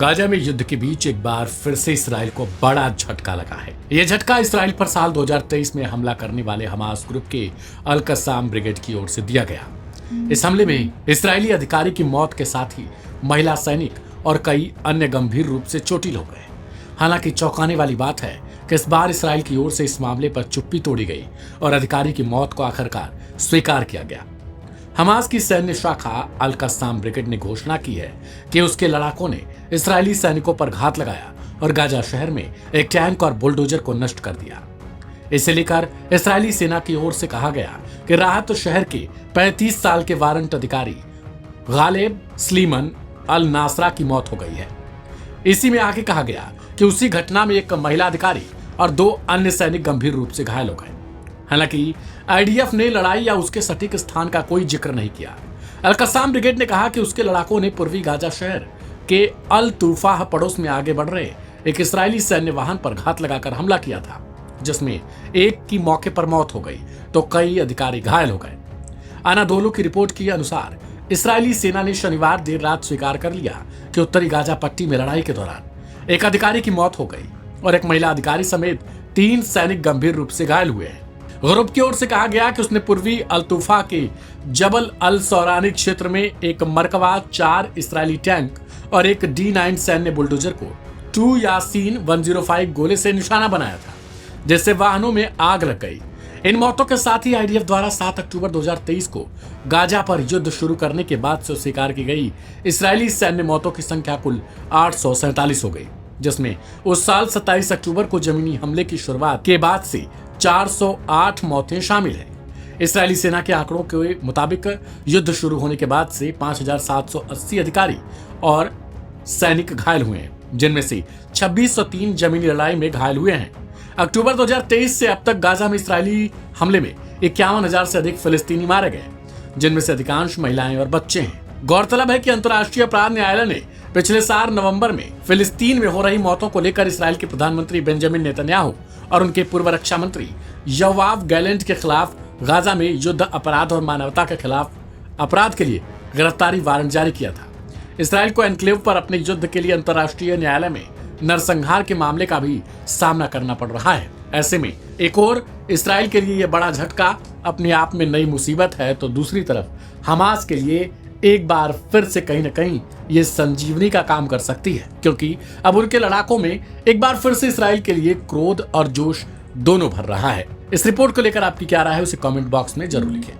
Gaza में युद्ध के बीच एक बार फिर से इसराइल को बड़ा झटका लगा है। यह झटका इसराइल पर साल 2023 में हमला करने वाले हमास ग्रुप के अल कस्साम ब्रिगेड की ओर से दिया गया। इस हमले में इसराइली अधिकारी की मौत के साथ ही महिला सैनिक और कई अन्य गंभीर रूप से चोटिल हो गए। हालांकि चौंकाने वाली बात है कि इस बार इसराइल की ओर से इस मामले पर चुप्पी तोड़ी गई और अधिकारी की मौत को आखिरकार स्वीकार किया गया। हमास की सैन्य शाखा अल कस्साम ब्रिगेड ने घोषणा की है कि उसके लड़ाकों ने इसराइली सैनिकों पर घात लगाया और गाजा शहर में एक टैंक और बुलडोजर को नष्ट कर दिया। इसे लेकर इसराइली सेना की ओर से कहा गया कि राहत शहर के 35 साल के वारंट अधिकारी गालिब स्लीमन अल नासरा की मौत हो गई है। इसी में आगे कहा गया कि उसी घटना में एक महिला अधिकारी और 2 अन्य सैनिक गंभीर रूप से घायल हो गए। हालांकि आईडीएफ ने लड़ाई या उसके सटीक स्थान का कोई जिक्र नहीं किया। अल कस्साम ब्रिगेड ने कहा कि उसके लड़ाकों ने पूर्वी गाजा शहर के अल तूफाह पड़ोस में आगे बढ़ रहे एक इसराइली सैन्य वाहन पर घात लगाकर हमला किया था, जिसमें एक की मौके पर मौत हो गई तो कई अधिकारी घायल हो गए। अनादोलू की रिपोर्ट के अनुसार इसराइली सेना ने शनिवार देर रात स्वीकार कर लिया कि उत्तरी गाजा पट्टी में लड़ाई के दौरान एक अधिकारी की मौत हो गई और एक महिला अधिकारी समेत 3 सैनिक गंभीर रूप से घायल हुए हैं। ग्रुप की ओर से कहा गया कि उसने पूर्वी अल तूफा के जबल अल सौरानी क्षेत्र में एक मरकवा, 4 इसराइली टैंक और एक D9 सैन्य बुलडोजर को 2 यासीन 105 गोले से निशाना बनाया था, जिससे वाहनों में आग लग गई। इन मौतों के साथ ही आईडीएफ द्वारा 7 अक्टूबर 2023 को गाजा पर युद्ध शुरू करने के बाद से स्वीकार की गई इसराइली सैन्य मौतों की संख्या कुल 847 हो गई, जिसमें उस साल 27 अक्टूबर को जमीनी हमले की शुरुआत के बाद से 408 मौतें शामिल हैं। इसराइली सेना के आंकड़ों के मुताबिक युद्ध शुरू होने के बाद से 5780 अधिकारी और सैनिक घायल हुए हैं, जिनमें से 2603 जमीनी लड़ाई में घायल हुए हैं। अक्टूबर 2023 से अब तक गाजा में इसराइली हमले में 51,000 से अधिक फिलिस्तीनी मारे गए, जिनमें से अधिकांश महिलाएं और बच्चे हैं। गौरतलब है कि अंतर्राष्ट्रीय अपराध न्यायालय ने पिछले साल नवंबर में फिलिस्तीन में हो रही मौतों को लेकर इसराइल के प्रधानमंत्री बेंजामिन नेतन्याहू और उनके पूर्व रक्षा मंत्री योआव गैलेंट के खिलाफ गाजा में युद्ध अपराध और मानवता के खिलाफ अपराध के लिए गिरफ्तारी वारंट जारी किया था। इसराइल को एन्क्लेव पर अपने युद्ध के लिए अंतर्राष्ट्रीय न्यायालय में नरसंहार के मामले का भी सामना करना पड़ रहा है। ऐसे में एक और इसराइल के लिए यह बड़ा झटका अपने आप में नई मुसीबत है, तो दूसरी तरफ हमास के लिए एक बार फिर से कहीं न कहीं ये संजीवनी का काम कर सकती है, क्योंकि अब उनके लड़ाकों में एक बार फिर से इसराइल के लिए क्रोध और जोश दोनों भर रहा है। इस रिपोर्ट को लेकर आपकी क्या राय है, उसे कमेंट बॉक्स में जरूर लिखें।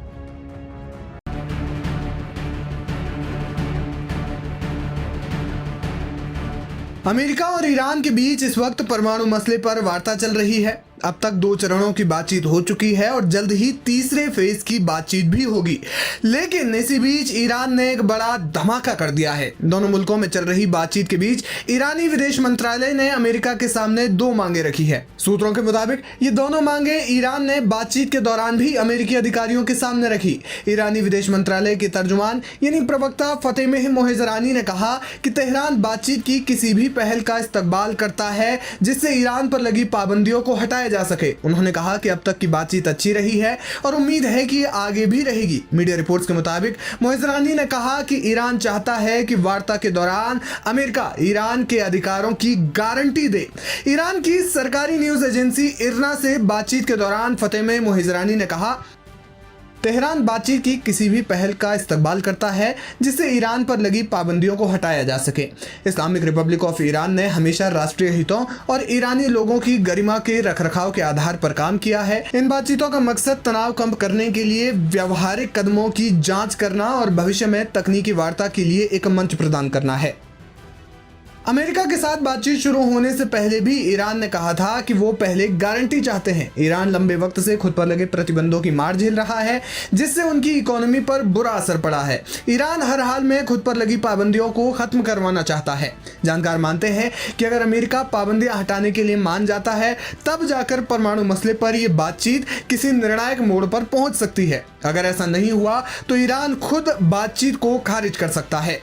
अमेरिका और ईरान के बीच इस वक्त परमाणु मसले पर वार्ता चल रही है। अब तक 2 चरणों की बातचीत हो चुकी है और जल्द ही तीसरे फेज की बातचीत भी होगी। लेकिन इसी बीच ईरान ने एक बड़ा धमाका कर दिया है। दोनों मुल्कों में चल रही बातचीत के बीच ईरानी विदेश मंत्रालय ने अमेरिका के सामने 2 मांगे रखी है। सूत्रों के मुताबिक ये दोनों मांगे ईरान ने बातचीत के दौरान भी अमेरिकी अधिकारियों के सामने रखी। ईरानी विदेश मंत्रालय के तर्जुमान यानी प्रवक्ता फतेह मोहजरानी ने कहा कि तेहरान बातचीत की किसी भी पहल का इस्तकबाल करता है जिससे ईरान पर लगी पाबंदियों को हटाया जा सके। उन्होंने कहा कि अब तक की बातचीत अच्छी रही है और उम्मीद है कि आगे भी रहेगी। मीडिया रिपोर्ट्स के मुताबिक मोहजरानी ने कहा कि ईरान चाहता है कि वार्ता के दौरान अमेरिका ईरान के अधिकारों की गारंटी दे। ईरान की सरकारी न्यूज एजेंसी इरना से बातचीत के दौरान फतेह मोहजरानी ने कहा, तेहरान बातचीत की किसी भी पहल का इस्तकबाल करता है जिससे ईरान पर लगी पाबंदियों को हटाया जा सके। इस्लामिक रिपब्लिक ऑफ ईरान ने हमेशा राष्ट्रीय हितों और ईरानी लोगों की गरिमा के रखरखाव के आधार पर काम किया है। इन बातचीतों का मकसद तनाव कम करने के लिए व्यावहारिक कदमों की जांच करना और भविष्य में तकनीकी वार्ता के लिए एक मंच प्रदान करना है। अमेरिका के साथ बातचीत शुरू होने से पहले भी ईरान ने कहा था कि वो पहले गारंटी चाहते हैं। ईरान लंबे वक्त से खुद पर लगे प्रतिबंधों की मार झेल रहा है जिससे उनकी इकोनॉमी पर बुरा असर पड़ा है। ईरान हर हाल में खुद पर लगी पाबंदियों को खत्म करवाना चाहता है। जानकार मानते हैं कि अगर अमेरिका पाबंदियां हटाने के लिए मान जाता है तब जाकर परमाणु मसले पर यह बातचीत किसी निर्णायक मोड़ पर पहुंच सकती है। अगर ऐसा नहीं हुआ तो ईरान खुद बातचीत को खारिज कर सकता है।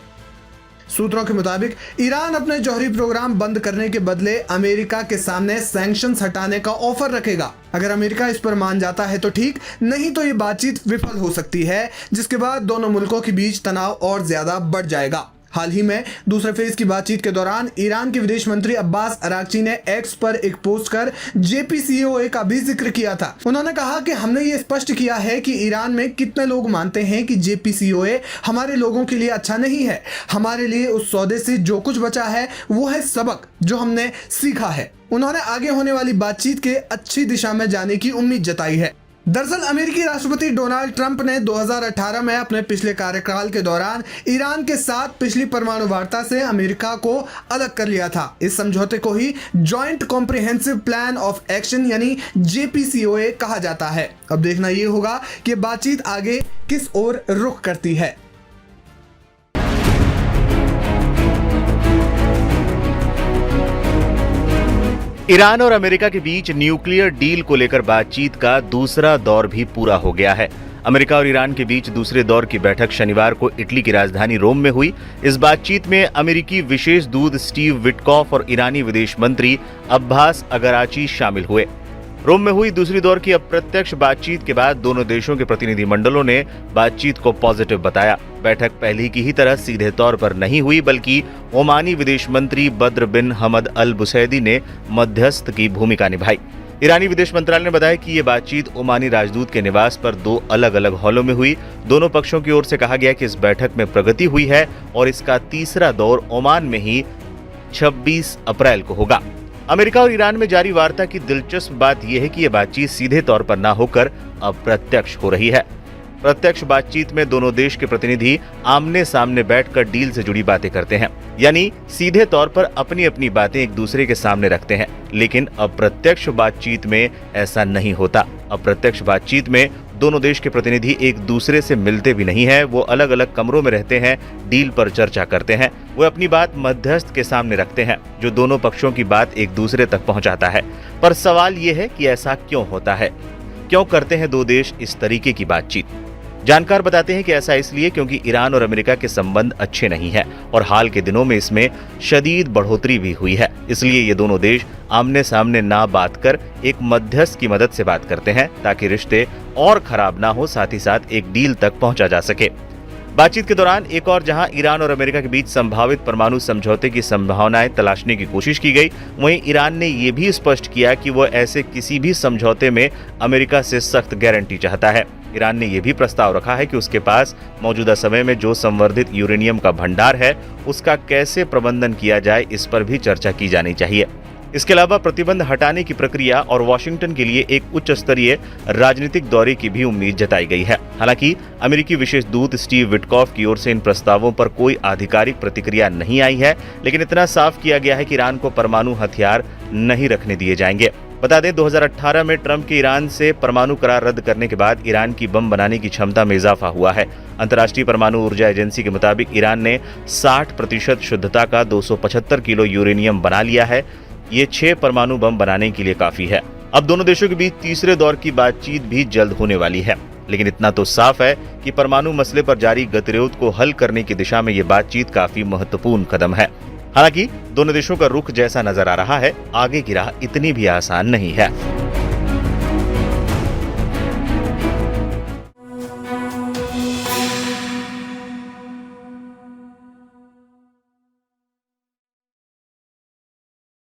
सूत्रों के मुताबिक ईरान अपने जौहरी प्रोग्राम बंद करने के बदले अमेरिका के सामने सैंक्शंस हटाने का ऑफर रखेगा। अगर अमेरिका इस पर मान जाता है तो ठीक, नहीं तो ये बातचीत विफल हो सकती है, जिसके बाद दोनों मुल्कों के बीच तनाव और ज्यादा बढ़ जाएगा। हाल ही में दूसरे फेज की बातचीत के दौरान ईरान के विदेश मंत्री अब्बास अरागची ने एक्स पर एक पोस्ट कर JCPOA का भी जिक्र किया था। उन्होंने कहा कि हमने ये स्पष्ट किया है कि ईरान में कितने लोग मानते हैं कि JCPOA हमारे लोगों के लिए अच्छा नहीं है। हमारे लिए उस सौदे से जो कुछ बचा है वो है सबक जो हमने सीखा है। उन्होंने आगे होने वाली बातचीत के अच्छी दिशा में जाने की उम्मीद जताई है। दरअसल अमेरिकी राष्ट्रपति डोनाल्ड ट्रंप ने 2018 में अपने पिछले कार्यकाल के दौरान ईरान के साथ पिछली परमाणु वार्ता से अमेरिका को अलग कर लिया था। इस समझौते को ही joint comprehensive plan of action यानी JCPOA कहा जाता है। अब देखना ये होगा कि बातचीत आगे किस ओर रुख करती है। ईरान और अमेरिका के बीच न्यूक्लियर डील को लेकर बातचीत का दूसरा दौर भी पूरा हो गया है। अमेरिका और ईरान के बीच दूसरे दौर की बैठक शनिवार को इटली की राजधानी रोम में हुई। इस बातचीत में अमेरिकी विशेष दूत स्टीव विटकॉफ और ईरानी विदेश मंत्री अब्बास अरागची शामिल हुए। रोम में हुई दूसरी दौर की अप्रत्यक्ष बातचीत के बाद दोनों देशों के प्रतिनिधिमंडलों ने बातचीत को पॉजिटिव बताया। बैठक पहले की ही तरह सीधे तौर पर नहीं हुई, बल्कि ओमानी विदेश मंत्री बद्र बिन हमद अल बुसैदी ने मध्यस्थ की भूमिका निभाई। ईरानी विदेश मंत्रालय ने बताया कि ये बातचीत ओमानी राजदूत के निवास पर 2 अलग-अलग हॉलों में हुई। दोनों पक्षों की ओर से कहा गया कि इस बैठक में प्रगति हुई है और इसका तीसरा दौर ओमान में ही 26 अप्रैल को होगा। अमेरिका और ईरान में जारी वार्ता की दिलचस्प बात यह है कि यह बातचीत सीधे तौर पर न होकर अप्रत्यक्ष हो रही है। प्रत्यक्ष बातचीत में दोनों देश के प्रतिनिधि आमने सामने बैठकर डील से जुड़ी बातें करते हैं, यानी सीधे तौर पर अपनी अपनी बातें एक दूसरे के सामने रखते हैं। लेकिन अप्रत्यक्ष बातचीत में ऐसा नहीं होता। अप्रत्यक्ष बातचीत में दोनों देश के प्रतिनिधि एक दूसरे से मिलते भी नहीं है। वो अलग अलग कमरों में रहते हैं, डील पर चर्चा करते हैं। वो अपनी बात मध्यस्थ के सामने रखते हैं, जो दोनों पक्षों की बात एक दूसरे तक पहुंचाता है। पर सवाल ये है कि ऐसा क्यों होता है? क्यों करते हैं दो देश इस तरीके की बातचीत? जानकार बताते हैं कि ऐसा इसलिए क्योंकि ईरान और अमेरिका के संबंध अच्छे नहीं हैं और हाल के दिनों में इसमें शदीद बढ़ोतरी भी हुई है। इसलिए ये दोनों देश आमने सामने ना बात कर एक मध्यस्थ की मदद से बात करते हैं, ताकि रिश्ते और खराब ना हो, साथ ही साथ एक डील तक पहुंचा जा सके। बातचीत के दौरान एक और जहां ईरान और अमेरिका के बीच संभावित परमाणु समझौते की संभावनाएं तलाशने की कोशिश की गई, वहीं ईरान ने यह भी स्पष्ट किया कि वो ऐसे किसी भी समझौते में अमेरिका से सख्त गारंटी चाहता है। ईरान ने यह भी प्रस्ताव रखा है कि उसके पास मौजूदा समय में जो संवर्धित यूरेनियम का भंडार है, उसका कैसे प्रबंधन किया जाए, इस पर भी चर्चा की जानी चाहिए। इसके अलावा प्रतिबंध हटाने की प्रक्रिया और वॉशिंगटन के लिए एक उच्च स्तरीय राजनीतिक दौरे की भी उम्मीद जताई गई है। हालांकि अमेरिकी विशेष दूत स्टीव विटकॉफ की ओर से इन प्रस्तावों पर कोई आधिकारिक प्रतिक्रिया नहीं आई है, लेकिन इतना साफ किया गया है कि ईरान को परमाणु हथियार नहीं रखने दिए जाएंगे। बता दें, 2018 में ट्रंप के ईरान से परमाणु करार रद्द करने के बाद ईरान की बम बनाने की क्षमता में इजाफा हुआ है। अंतर्राष्ट्रीय परमाणु ऊर्जा एजेंसी के मुताबिक ईरान ने 60% शुद्धता का 275 किलो यूरेनियम बना लिया है। ये 6 परमाणु बम बनाने के लिए काफी है। अब दोनों देशों के बीच तीसरे दौर की बातचीत भी जल्द होने वाली है, लेकिन इतना तो साफ है कि परमाणु मसले पर जारी गतिरोध को हल करने की दिशा में ये बातचीत काफी महत्वपूर्ण कदम है। हालांकि दोनों देशों का रुख जैसा नजर आ रहा है, आगे की राह इतनी भी आसान नहीं है।